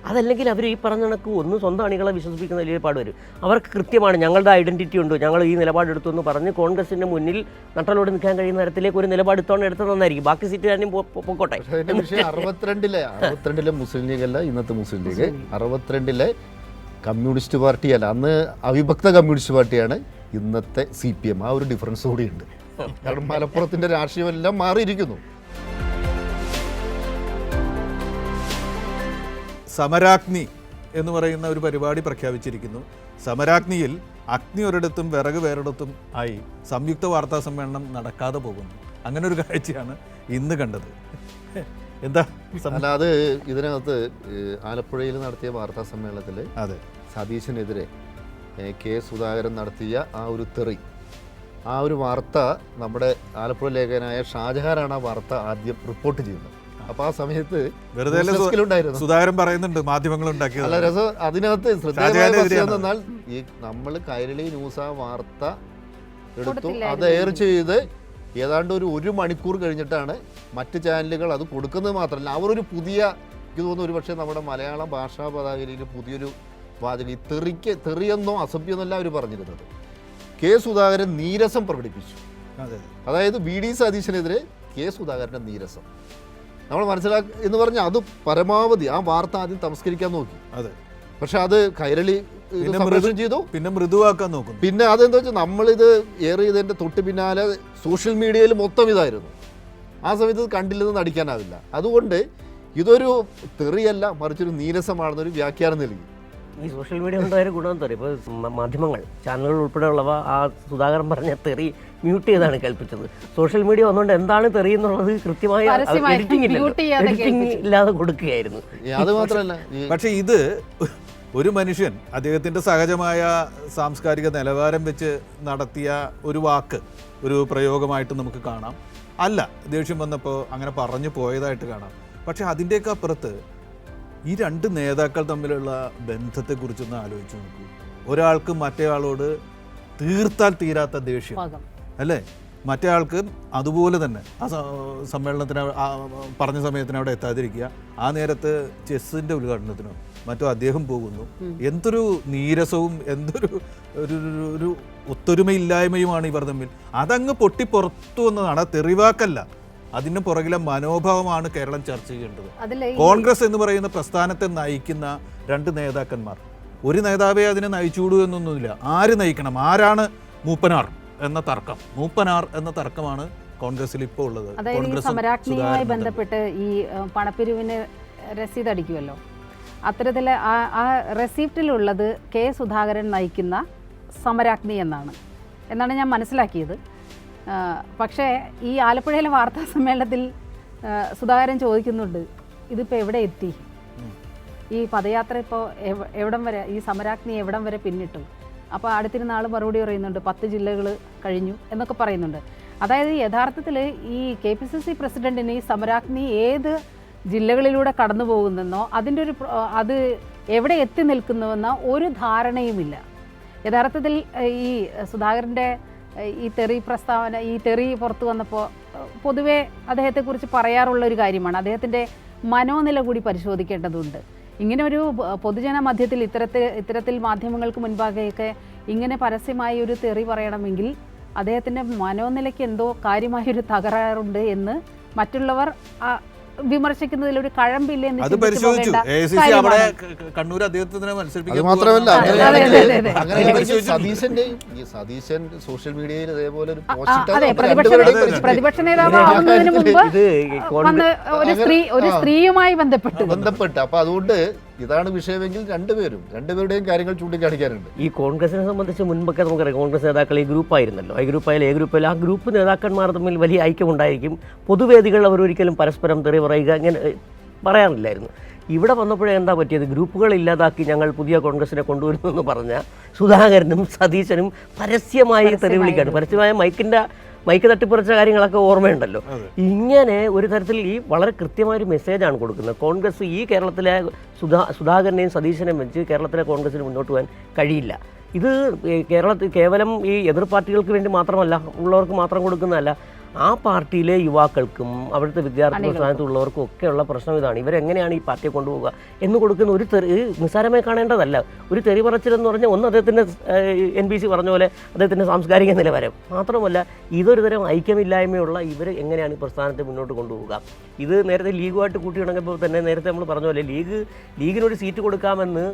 അതല്ലെങ്കിൽ അവർ ഈ പറഞ്ഞ കണക്ക് സ്വന്തം അണികളെ വിശ്വസിപ്പിക്കുന്ന നിലപാട് വരും. അവർക്ക് കൃത്യമാണ് ഞങ്ങളുടെ ഐഡൻറ്റിറ്റി ഉണ്ട്, ഞങ്ങൾ ഈ നിലപാടെടുത്തു എന്ന് പറഞ്ഞ് കോൺഗ്രസിൻ്റെ മുന്നിൽ നട്ടലോട് നിൽക്കാൻ കഴിയുന്ന തരത്തിലേക്ക് ഒരു നിലപാട് എടുത്തത് നന്നായിരിക്കും. ബാക്കി സീറ്റുകാരും പൊക്കോട്ടെ. 62-ലെ മുസ്ലിം ലീഗല്ല ഇന്നത്തെ മുസ്ലിം ലീഗ്, 62-ലെ കമ്മ്യൂണിസ്റ്റ് പാർട്ടിയല്ല, അന്ന് അവിഭക്ത കമ്മ്യൂണിസ്റ്റ് പാർട്ടിയാണ് ഇന്നത്തെ CPM. ആ ഒരു ഡിഫറൻസ് കൂടിയുണ്ട്. കാരണം മലപ്പുറത്തിന്റെ രാഷ്ട്രീയമെല്ലാം മാറിയിരിക്കുന്നു. സമരാഗ്നി എന്ന് പറയുന്ന ഒരു പരിപാടി പ്രഖ്യാപിച്ചിരിക്കുന്നു. സമരാഗ്നിയിൽ അഗ്നി ഒരിടത്തും വിറക് വേറിടത്തും ആയി സംയുക്ത വാർത്താ സമ്മേളനം നടക്കാതെ പോകുന്നു. അങ്ങനെ ഒരു കാഴ്ചയാണ് ഇന്ന് കണ്ടത്. എന്താ അല്ലാതെ ഇതിനകത്ത് ആലപ്പുഴയിൽ നടത്തിയ വാർത്താ സമ്മേളനത്തിൽ സതീശനെതിരെ K. സുധാകരൻ നടത്തിയ ആ ഒരു തെറി, ആ ഒരു വാർത്ത നമ്മുടെ ആലപ്പുഴ ലേഖകനായ ഷാജഹാനാണ് ആ വാർത്ത ആദ്യം റിപ്പോർട്ട് ചെയ്യുന്നത്. അപ്പോൾ ആ സമയത്ത് വെറുതെ ഉണ്ടായിരുന്നു. സുധാകരൻ പറയുന്നുണ്ട് മാധ്യമങ്ങൾ ഉണ്ടാക്കിയത്. അല്ല രസം അതിനകത്ത് ശ്രദ്ധേയമായ ഈ നമ്മൾ കൈരളി ന്യൂസ് ആ വാർത്ത എടുത്തു, അത് എയർ ചെയ്ത് ഏതാണ്ട് ഒരു മണിക്കൂർ കഴിഞ്ഞിട്ടാണ് മറ്റ് ചാനലുകൾ അത് കൊടുക്കുന്നത്. മാത്രമല്ല അവരൊരു പുതിയ, എനിക്ക് തോന്നുന്നു ഒരു പക്ഷേ നമ്മുടെ മലയാള ഭാഷാ പതാകയിൽ പുതിയൊരു വാചകം, ഈ തെറിയെന്നോ അസഭ്യമൊന്നല്ല അവർ പറഞ്ഞിരുന്നത്. കെ സുധാകരൻ നീരസം പ്രകടിപ്പിച്ചു. അതായത് വി ഡി സതീശനെതിരെ കെ സുധാകരൻ്റെ നീരസം നമ്മൾ എന്ന് പറഞ്ഞാൽ അത് പരമാവധി ആ വാർത്ത ആദ്യം തമസ്കരിക്കാൻ നോക്കി. അതെ, പക്ഷെ അത് കൈരളി ചെയ്തു, പിന്നെ മൃദുവാക്കാൻ നോക്കും. പിന്നെ അതെന്താ വെച്ചാൽ നമ്മളിത് ഏറെ ചെയ്തതിൻ്റെ തൊട്ട് പിന്നാലെ സോഷ്യൽ മീഡിയയിൽ മൊത്തം ഇതായിരുന്നു. ആ സമയത്ത് ഇത് കണ്ടില്ലെന്ന് നടിക്കാനാവില്ല. അതുകൊണ്ട് ഇതൊരു തെറിയല്ല, മറിച്ചൊരു നീരസമാണെന്നൊരു വ്യാഖ്യാനം നൽകി. ഈ സോഷ്യൽ മീഡിയ ഉണ്ടായ ഗുണമെന്ന് പറയും, ഇപ്പോൾ മാധ്യമങ്ങൾ ചാനലുകൾ ഉൾപ്പെടെയുള്ളവ ആ സുധാകരൻ പറഞ്ഞ തെറി മ്യൂട്ട് ചെയ്താണ് കേൾപ്പിച്ചത്. സോഷ്യൽ മീഡിയ വന്നുകൊണ്ട് എന്താണ് തെറി എന്നുള്ളത് കൃത്യമായി എഡിറ്റിംഗ് ഇല്ലാതെ കൊടുക്കുകയായിരുന്നു. അത് മാത്രമല്ല, പക്ഷെ ഇത് ഒരു മനുഷ്യൻ അദ്ദേഹത്തിൻ്റെ സഹജമായ സാംസ്കാരിക നിലവാരം വെച്ച് നടത്തിയ ഒരു വാക്ക്, ഒരു പ്രയോഗമായിട്ട് നമുക്ക് കാണാം. അല്ല, ദേഷ്യം വന്നപ്പോൾ അങ്ങനെ പറഞ്ഞു പോയതായിട്ട് കാണാം. പക്ഷെ അതിൻ്റെയൊക്കെ അപ്പുറത്ത് ഈ രണ്ട് നേതാക്കൾ തമ്മിലുള്ള ബന്ധത്തെക്കുറിച്ചൊന്ന് ആലോചിച്ച് നോക്കൂ. ഒരാൾക്ക് മറ്റേയാളോട് തീർത്താൽ തീരാത്ത ദേഷ്യം അല്ലേ, മറ്റേ ആൾക്ക് അതുപോലെ തന്നെ ആ സമ്മേളനത്തിന് പറഞ്ഞ സമയത്തിന് അവിടെ എത്താതിരിക്കുക. ആ നേരത്ത് ചെസ്സിൻ്റെ ഉദ്ഘാടനത്തിനോ മറ്റോ അദ്ദേഹം പോകുന്നു. എന്തൊരു നീരസവും എന്തൊരു ഒരു ഒത്തൊരുമയില്ലായ്മയുമാണ് ഇവർ തമ്മിൽ. അതങ്ങ് പൊട്ടി പുറത്തു വന്നതാണ്, തെറിവാക്കല്ല. അതിന് പുറകിലെ മനോഭാവമാണ് കേരളം ചർച്ച ചെയ്യേണ്ടത്. കോൺഗ്രസ് എന്ന് പറയുന്ന പ്രസ്ഥാനത്തെ നയിക്കുന്ന രണ്ട് നേതാക്കന്മാർ, ഒരു നേതാവേ അതിനെ നയിച്ചുകൂടൂ എന്നൊന്നുമില്ല. ആര് നയിക്കണം, ആരാണ് മൂപ്പനാർ എന്ന തർക്കം, മൂപ്പനാർ എന്ന തർക്കമാണ് കോൺഗ്രസിൽ ഇപ്പോൾ ഉള്ളത്. അതായത് സമരാജ്ഞിയുമായി ബന്ധപ്പെട്ട് ഈ പണപ്പിരിവിന് രസീത് അടിക്കുമല്ലോ, അത്തരത്തിൽ ആ റെസിപ്റ്റിലുള്ളത് കെ സുധാകരൻ നയിക്കുന്ന സമരാഗ്നി എന്നാണ് ഞാൻ മനസ്സിലാക്കിയത്. പക്ഷേ ഈ ആലപ്പുഴയിലെ വാർത്താ സമ്മേളനത്തിൽ സുധാകരൻ ചോദിക്കുന്നുണ്ട്, ഇതിപ്പോൾ എവിടെ എത്തി, ഈ പദയാത്ര ഇപ്പോൾ എവിടം വരെ, ഈ സമരാഗ്നി എവിടം വരെ പിന്നിട്ടു. അപ്പോൾ അടുത്തിരുന്ന ആൾ മറുപടി പറയുന്നുണ്ട് 10 ജില്ലകൾ കഴിഞ്ഞു എന്നൊക്കെ പറയുന്നുണ്ട്. അതായത് യഥാർത്ഥത്തിൽ ഈ KPCC പ്രസിഡന്റിന് ഈ സമരാഗ്നി ഏത് ജില്ലകളിലൂടെ കടന്നു പോകുന്നെന്നോ അതിൻ്റെ അത് എവിടെ എത്തി നിൽക്കുന്നുവെന്നോ ഒരു ധാരണയുമില്ല. യഥാർത്ഥത്തിൽ ഈ സുധാകരൻ്റെ ഈ തെറി പ്രസ്താവന, ഈ തെറി പുറത്തു വന്നപ്പോൾ പൊതുവെ അദ്ദേഹത്തെക്കുറിച്ച് പറയാറുള്ള ഒരു കാര്യമാണ്, അദ്ദേഹത്തിൻ്റെ മനോനില കൂടി പരിശോധിക്കേണ്ടതുണ്ട്. ഇങ്ങനെ ഒരു പൊതുജന മധ്യത്തിൽ ഇത്തരത്തിൽ മാധ്യമങ്ങൾക്ക് മുൻപാകെയൊക്കെ ഇങ്ങനെ പരസ്യമായി ഒരു തെറി പറയണമെങ്കിൽ അദ്ദേഹത്തിൻ്റെ മനോനിലയ്ക്ക് എന്തോ കാര്യമായൊരു തകരാറുണ്ട് എന്ന് മറ്റുള്ളവർ വിമർശിക്കുന്നതിലൊരു കഴമ്പില്ലെന്ന് സതീശൻ സോഷ്യൽ മീഡിയയിൽ ഇതേപോലെ പ്രതിപക്ഷ നേതാവ് ആവുന്നതിന് മുമ്പ് ഒരു സ്ത്രീയുമായി ബന്ധപ്പെട്ട് അപ്പൊ അതുകൊണ്ട് ഇതാണ് വിഷയമെങ്കിൽ രണ്ടുപേരുടെയും കാര്യങ്ങൾ ചൂണ്ടിക്കാണിക്കാറുണ്ട്. ഈ കോൺഗ്രസിനെ സംബന്ധിച്ച് മുൻപൊക്കെ നമുക്കറിയാം, കോൺഗ്രസ് നേതാക്കൾ ഈ ഗ്രൂപ്പായിരുന്നല്ലോ, ഈ ഗ്രൂപ്പായാലും ആ ഗ്രൂപ്പ് നേതാക്കന്മാർ തമ്മിൽ വലിയ ഐക്യമുണ്ടായിരിക്കും. പൊതുവേദികൾ അവരൊരിക്കലും പരസ്പരം തെറി പറയുക അങ്ങനെ പറയാറില്ലായിരുന്നു. ഇവിടെ വന്നപ്പോഴേ എന്താ പറ്റിയത്, ഗ്രൂപ്പുകൾ ഇല്ലാതാക്കി ഞങ്ങൾ പുതിയ കോൺഗ്രസിനെ കൊണ്ടുവരുന്നു എന്ന് പറഞ്ഞ സുധാകരനും സതീശനും പരസ്യമായി തെറി വിളിക്കാണ്. പരസ്യമായ മൈക്ക് തട്ടിപ്പറിച്ച കാര്യങ്ങളൊക്കെ ഓർമ്മയുണ്ടല്ലോ. ഇങ്ങനെ ഒരു തരത്തിൽ ഈ വളരെ കൃത്യമായൊരു മെസ്സേജാണ് കൊടുക്കുന്നത്. കോൺഗ്രസ് ഈ കേരളത്തിലെ സുധാകരനെയും സതീശനെയും വെച്ച് കേരളത്തിലെ കോൺഗ്രസിന് മുന്നോട്ട് പോകാൻ കഴിയില്ല. ഇത് കേരളത്തിൽ കേവലം ഈ എതിർ പാർട്ടികൾക്ക് വേണ്ടി മാത്രമല്ല, ഉള്ളവർക്ക് മാത്രം കൊടുക്കുന്നതല്ല, ആ പാർട്ടിയിലെ യുവാക്കൾക്കും അവിടുത്തെ വിദ്യാർത്ഥി പ്രസ്ഥാനത്തുള്ളവർക്കും ഒക്കെയുള്ള പ്രശ്നം ഇതാണ്. ഇവരെങ്ങനെയാണ് ഈ പാർട്ടിയെ കൊണ്ടുപോകുക എന്ന് കൊടുക്കുന്ന ഒരു നിസ്സാരമായി കാണേണ്ടതല്ല. ഒരു തെറി പറച്ചിലെന്ന് പറഞ്ഞാൽ ഒന്ന് അദ്ദേഹത്തിൻ്റെ NBC പറഞ്ഞ പോലെ അദ്ദേഹത്തിൻ്റെ സാംസ്കാരിക നിലവാരം മാത്രമല്ല, ഇതൊരു തരം ഐക്യമില്ലായ്മയുള്ള ഇവർ എങ്ങനെയാണ് ഈ പ്രസ്ഥാനത്തെ മുന്നോട്ട് കൊണ്ടുപോകുക. ഇത് നേരത്തെ ലീഗുമായിട്ട് കൂട്ടിയിണങ്ങുമ്പോൾ തന്നെ നേരത്തെ നമ്മൾ പറഞ്ഞ പോലെ ലീഗിനൊരു സീറ്റ് കൊടുക്കണമെന്ന്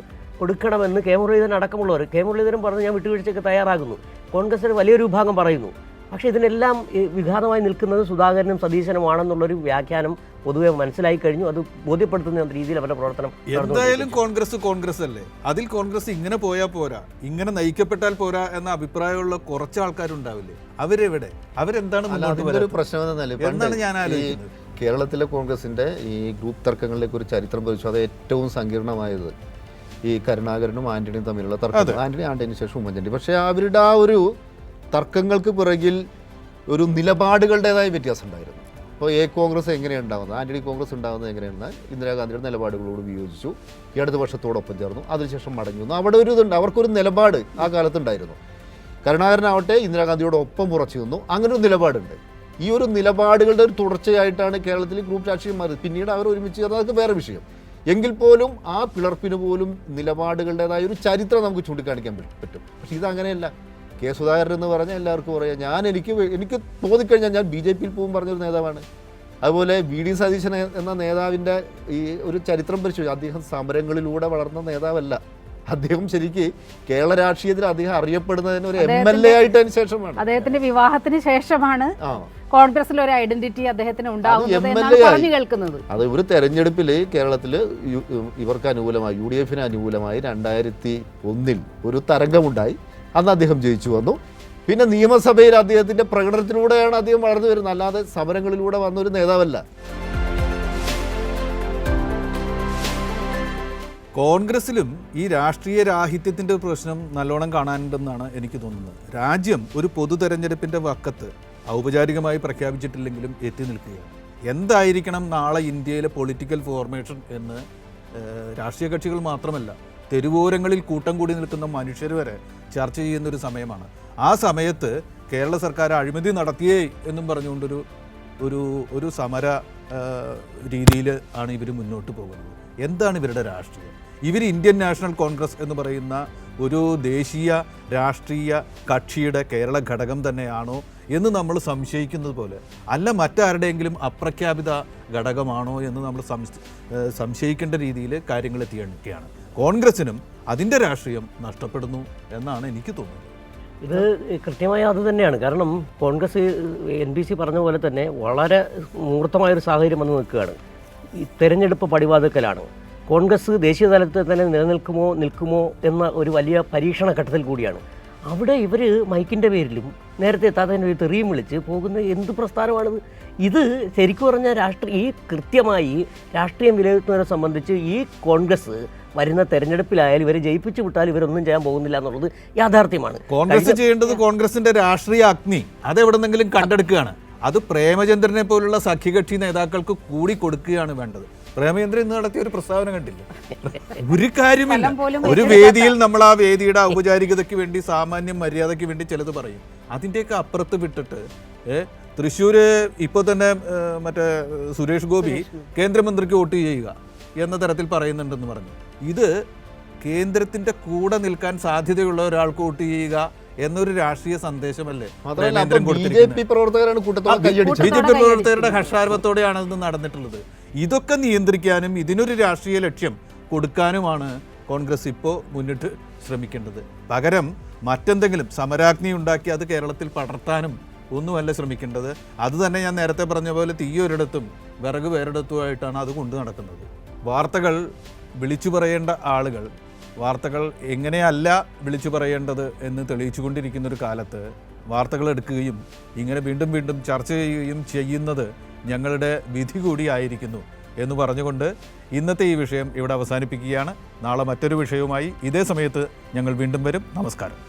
കെ മുരളീധരൻ അടക്കമുള്ളവർ, കെ മുരളീധരൻ പറഞ്ഞ് ഞാൻ വിട്ടുവീഴ്ചയ്ക്ക് തയ്യാറാകുന്നു, കോൺഗ്രസിന് വലിയൊരു വിഭാഗം പറയുന്നു. പക്ഷേ ഇതിനെല്ലാം വിഘാതമായി നിൽക്കുന്നത് സുധാകരനും സതീശനുമാണെന്നുള്ളൊരു വ്യാഖ്യാനം പൊതുവെ മനസ്സിലായി കഴിഞ്ഞു. അത് ബോധ്യപ്പെടുത്തുന്ന രീതിയിൽ അവരുടെ പ്രവർത്തനം. എന്തായാലും കോൺഗ്രസ് അല്ലേ, അതിൽ കോൺഗ്രസ് ഇങ്ങനെ പോയാൽ പോരാ, ഇങ്ങനെ നയിക്കപ്പെട്ടാൽ പോരാ എന്ന അഭിപ്രായമുള്ള കുറച്ച് ആൾക്കാരുണ്ടാവില്ലേ, അവരെന്താണ് എന്നാണ് ഞാൻ ആലോചിക്കുന്നത്. കേരളത്തിലെ കോൺഗ്രസിന്റെ ഈ ഗ്രൂപ്പ് തർക്കങ്ങളെ കുറിച്ച് ചരിത്രം പരിശോധിച്ചു, അത് ഏറ്റവും സങ്കീർണമായത് ഈ കരുണാകരനും ആന്റണിയും തമ്മിലുള്ള തർക്കം. ആന്റണിന് ശേഷം ഉമ്മൻചാണ്ടി. പക്ഷേ അവരുടെ ആ ഒരു തർക്കങ്ങൾക്ക് പിറകിൽ ഒരു നിലപാടുകളുടേതായ വ്യത്യാസം ഉണ്ടായിരുന്നു. ഇപ്പോൾ കോൺഗ്രസ് എങ്ങനെയാണ് ഉണ്ടാകുന്നത്, ആന്റണി കോൺഗ്രസ് ഉണ്ടാകുന്നത് എങ്ങനെയാണ്, ഇന്ദിരാഗാന്ധിയുടെ നിലപാടുകളോട് വിയോജിച്ചു, ഇടതുപക്ഷത്തോടൊപ്പം ചേർന്നു, അതിനുശേഷം മടങ്ങി വന്നു. അവിടെ ഒരു ഇതുണ്ട്, അവർക്കൊരു നിലപാട് ആ കാലത്തുണ്ടായിരുന്നു. കരുണാകരനാവട്ടെ ഇന്ദിരാഗാന്ധിയോടൊപ്പം ഉറച്ചു നിന്നു, അങ്ങനെ ഒരു നിലപാടുണ്ട്. ഈ ഒരു നിലപാടുകളുടെ ഒരു തുടർച്ചയായിട്ടാണ് കേരളത്തിൽ ഗ്രൂപ്പ് രാഷ്ട്രീയം മാറിയത്. പിന്നീട് അവർ ഒരുമിച്ച് ചേർന്നത് അതൊക്കെ വേറെ വിഷയം. എങ്കിൽ പോലും ആ പിളർപ്പിന് പോലും നിലപാടുകളുടേതായ ഒരു ചരിത്രം നമുക്ക് ചൂണ്ടിക്കാണിക്കാൻ പറ്റും. പക്ഷേ ഇതങ്ങനെയല്ല. കെ സുധാകരൻ എന്ന് പറഞ്ഞാൽ എല്ലാവർക്കും പറയാം, എനിക്ക് തോന്നിക്കഴിഞ്ഞാൽ ഞാൻ BJP-യിൽ പോകും പറഞ്ഞൊരു നേതാവാണ്. അതുപോലെ VD സതീശൻ എന്ന നേതാവിൻ്റെ ഈ ഒരു ചരിത്രം പരിശോധിച്ചു. അദ്ദേഹം സമരങ്ങളിലൂടെ വളർന്ന നേതാവല്ല. അദ്ദേഹം ശരിക്ക് കേരള രാഷ്ട്രീയത്തിൽ അദ്ദേഹം അറിയപ്പെടുന്നതിന് ഒരു MLA ആയിട്ടതിന് ശേഷമാണ്. അദ്ദേഹത്തിന്റെ വിവാഹത്തിന് ശേഷമാണ് കോൺഗ്രസിൽ ഒരു ഐഡന്റിറ്റി അദ്ദേഹത്തിന് ഉണ്ടാകുന്നത് എന്നാണ് പറഞ്ഞു കേൾക്കുന്നത്. അത് ഒരു തെരഞ്ഞെടുപ്പിൽ കേരളത്തിൽ ഇവർക്ക് അനുകൂലമായി, UDF-ന് അനുകൂലമായി 2001 ഒരു തരംഗമുണ്ടായി. അന്ന് അദ്ദേഹം ജയിച്ചു വന്നു. പിന്നെ നിയമസഭയിൽ അദ്ദേഹത്തിൻ്റെ പ്രകടനത്തിലൂടെയാണ് അദ്ദേഹം വളർന്നു വരുന്നത്, അല്ലാതെ സമരങ്ങളിലൂടെ വന്നൊരു നേതാവല്ല. കോൺഗ്രസിലും ഈ രാഷ്ട്രീയ രാഹിത്യത്തിൻ്റെ പ്രശ്നം നല്ലോണം കാണാനുണ്ടെന്നാണ് എനിക്ക് തോന്നുന്നത്. രാജ്യം ഒരു പൊതു തെരഞ്ഞെടുപ്പിൻ്റെ വക്കത്ത് ഔപചാരികമായി പ്രഖ്യാപിച്ചിട്ടില്ലെങ്കിലും എത്തി നിൽക്കുകയാണ്. എന്തായിരിക്കണം നാളെ ഇന്ത്യയിലെ പൊളിറ്റിക്കൽ ഫോർമേഷൻ എന്ന് രാഷ്ട്രീയ കക്ഷികൾ മാത്രമല്ല, തെരുവോരങ്ങളിൽ കൂട്ടം കൂടി നിൽക്കുന്ന മനുഷ്യർ വരെ ചർച്ച ചെയ്യുന്നൊരു സമയമാണ്. ആ സമയത്ത് കേരള സർക്കാർ അഴിമതി നടത്തിയേ എന്നും പറഞ്ഞുകൊണ്ടൊരു ഒരു സമര രീതിയിൽ ആണ് ഇവർ മുന്നോട്ട് പോകുന്നത്. എന്താണ് ഇവരുടെ രാഷ്ട്രീയം? ഇവർ ഇന്ത്യൻ നാഷണൽ കോൺഗ്രസ് എന്ന് പറയുന്ന ഒരു ദേശീയ രാഷ്ട്രീയ കക്ഷിയുടെ കേരള ഘടകം തന്നെയാണോ എന്ന് നമ്മൾ സംശയിക്കുന്നത് പോലെ, അല്ല മറ്റാരുടെയെങ്കിലും അപ്രഖ്യാപിത ഘടകമാണോ എന്ന് നമ്മൾ സംശയിക്കേണ്ട രീതിയിൽ കാര്യങ്ങൾ എത്തിയിരിക്കുകയാണ്. കോൺഗ്രസിനും അതിൻ്റെ രാഷ്ട്രീയം നഷ്ടപ്പെടുന്നു എന്നാണ് എനിക്ക് തോന്നുന്നത്. ഇത് കൃത്യമായി അത് തന്നെയാണ്. കാരണം കോൺഗ്രസ് NBC പറഞ്ഞ പോലെ തന്നെ വളരെ മൂർത്തമായൊരു സാഹചര്യം വന്ന് നിൽക്കുകയാണ്. ഈ തെരഞ്ഞെടുപ്പ് പടിവാതിക്കലാണ്. കോൺഗ്രസ് ദേശീയ തലത്തിൽ തന്നെ നിൽക്കുമോ എന്ന ഒരു വലിയ പരീക്ഷണ ഘട്ടത്തിൽ കൂടിയാണ്. അവിടെ ഇവർ മൈക്കിൻ്റെ പേരിലും നേരത്തെ എത്താത്തതിൻ്റെ ഒരു തെറിയും വിളിച്ച് പോകുന്ന എന്ത് പ്രസ്ഥാനമാണിത്? ഇത് ശരിക്കും പറഞ്ഞാൽ കൃത്യമായി രാഷ്ട്രീയം വിലയിരുത്തുന്നവരെ സംബന്ധിച്ച് ഈ കോൺഗ്രസ് വരുന്ന തെരഞ്ഞെടുപ്പിലായാലും ഇവരെ ജയിപ്പിച്ചു വിട്ടാൽ ഇവരൊന്നും ചെയ്യാൻ പോകുന്നില്ല എന്നുള്ളത് യാഥാർത്ഥ്യമാണ്. കോൺഗ്രസ് ചെയ്യേണ്ടത് കോൺഗ്രസിന്റെ രാഷ്ട്രീയ അഗ്നി അതെവിടെന്നെങ്കിലും കണ്ടെടുക്കുകയാണ്. അത് പ്രേമചന്ദ്രനെ പോലുള്ള സഖ്യകക്ഷി നേതാക്കൾക്ക് കൂടി കൊടുക്കുകയാണ് വേണ്ടത്. പ്രേമചന്ദ്രൻ ഇന്ന് നടത്തിയ ഒരു പ്രസ്താവന കണ്ടില്ല, ഒരു കാര്യമില്ല. ഒരു വേദിയിൽ നമ്മൾ ആ വേദിയുടെ ഔപചാരികതയ്ക്ക് വേണ്ടി, സാമാന്യ മര്യാദയ്ക്ക് വേണ്ടി ചിലത് പറയും. അതിൻ്റെയൊക്കെ അപ്പുറത്ത് വിട്ടിട്ട് തൃശ്ശൂര് ഇപ്പോൾ തന്നെ മറ്റേ സുരേഷ് ഗോപി കേന്ദ്രമന്ത്രിക്ക് വോട്ട് ചെയ്യുക എന്ന തരത്തിൽ പറയുന്നുണ്ടെന്ന് പറഞ്ഞു. ഇത് കേന്ദ്രത്തിന്റെ കൂടെ നിൽക്കാൻ സാധ്യതയുള്ള ഒരാൾക്ക് വോട്ട് ചെയ്യുക എന്നൊരു രാഷ്ട്രീയ സന്ദേശമല്ലേ BJP പ്രവർത്തകരുടെ ഹർഷാരവത്തോടെയാണ് ഇത് നടന്നിട്ടുള്ളത്. ഇതൊക്കെ നിയന്ത്രിക്കാനും ഇതിനൊരു രാഷ്ട്രീയ ലക്ഷ്യം കൊടുക്കാനുമാണ് കോൺഗ്രസ് ഇപ്പോൾ മുന്നിട്ട് ശ്രമിക്കേണ്ടത്. പകരം മറ്റെന്തെങ്കിലും സമരാഗ്നി ഉണ്ടാക്കി അത് കേരളത്തിൽ പടർത്താനും ഒന്നുമല്ല ശ്രമിക്കേണ്ടത്. അത് തന്നെ ഞാൻ നേരത്തെ പറഞ്ഞ പോലെ തീയൊരിടത്തും വിറക് വേറിടത്തുമായിട്ടാണ് അത് കൊണ്ടു നടക്കുന്നത്. വാർത്തകൾ വിളിച്ചു പറയേണ്ട ആളുകൾ വാർത്തകൾ എങ്ങനെയല്ല വിളിച്ചു പറയേണ്ടത് എന്ന് തെളിയിച്ചുകൊണ്ടിരിക്കുന്നൊരു കാലത്ത് വാർത്തകൾ എടുക്കുകയും ഇങ്ങനെ വീണ്ടും വീണ്ടും ചർച്ച ചെയ്യുകയും ചെയ്യുന്നത് ഞങ്ങളുടെ വിധി കൂടിയായിരിക്കുന്നു എന്ന് പറഞ്ഞുകൊണ്ട് ഇന്നത്തെ ഈ വിഷയം ഇവിടെ അവസാനിപ്പിക്കുകയാണ്. നാളെ മറ്റൊരു വിഷയവുമായി ഇതേ സമയത്ത് ഞങ്ങൾ വീണ്ടും വരും. നമസ്കാരം.